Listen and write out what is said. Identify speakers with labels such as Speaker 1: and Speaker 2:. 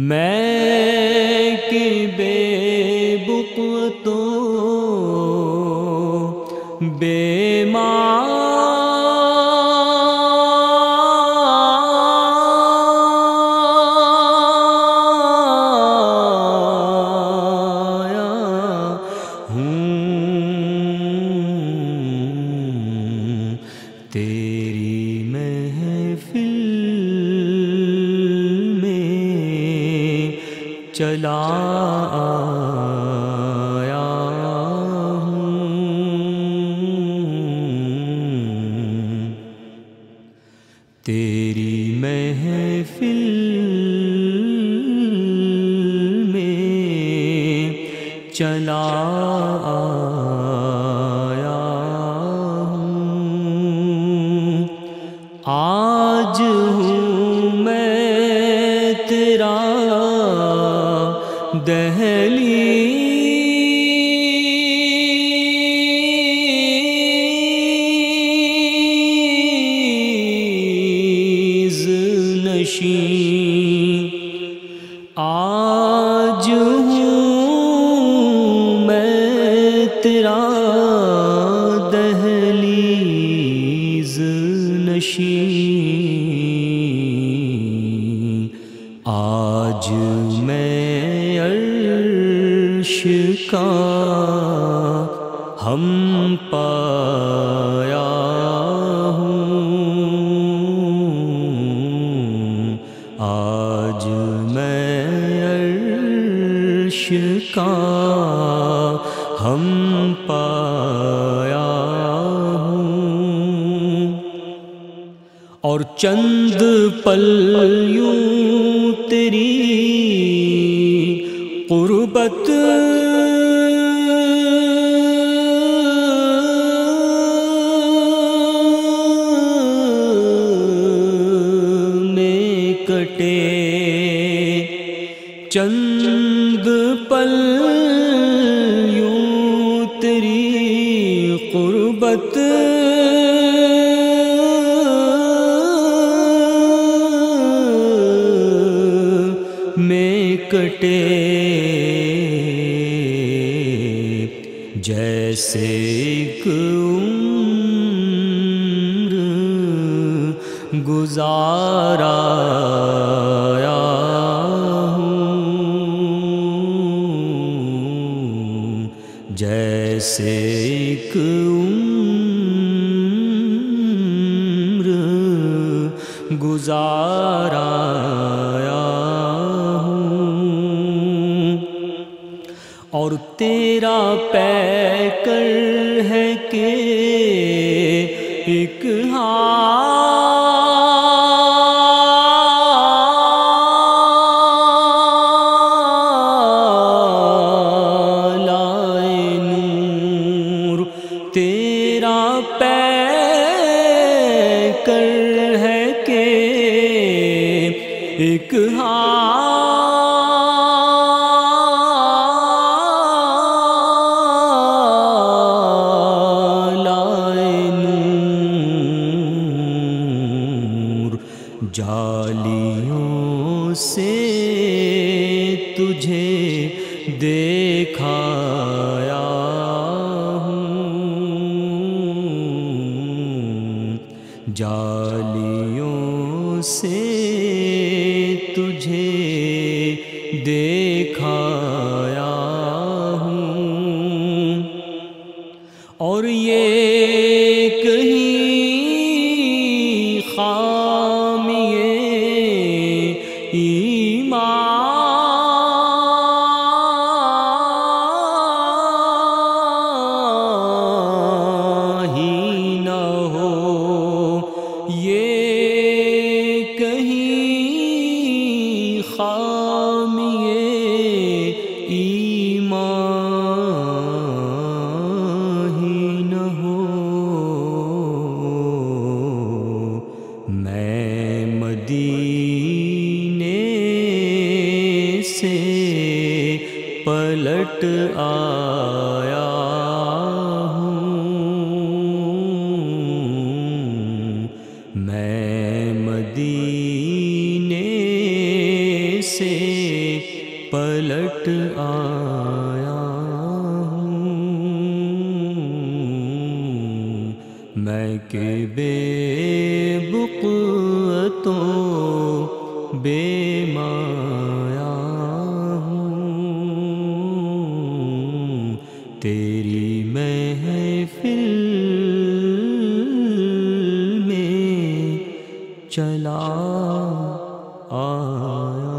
Speaker 1: میں کہ بے بقعتوں بے مایا ہوں، تیری محفل چلا آیا ہوں، تیری محفل میں چلا آیا ہوں، آج ہوں میں تیرا دہلیز نشین، آج ہوں میں تیرا دہلیز نشین، آج میں عرش کا ہم پایا ہوں، آج میں عرش کا ہم پایا ہوں، اور چند پل یوں تیری قربت میں کٹے، چند پل یوں تیری قربت میں کٹے، جیسے ایک عمر گزارا ہوں، جیسے ایک عمر گزارا اور تیرا پیکر ہے کہ ایک لائے نور، تیرا پیکر ہے کہ ایک جالیوں سے تجھے دیکھایا ہوں، جالیوں سے تجھے دیکھایا ہوں، اور یہ کہیں ایمان ہی نہ ہو، یہ کہیں خامی ایمان ہی نہ ہو، میں مدینے سے پلٹ آیا ہوں، میں مدینے سے پلٹ آیا ہوں میں کہ بے بقعتوں بے مایا ہوں تیری محفل میں چلا آیا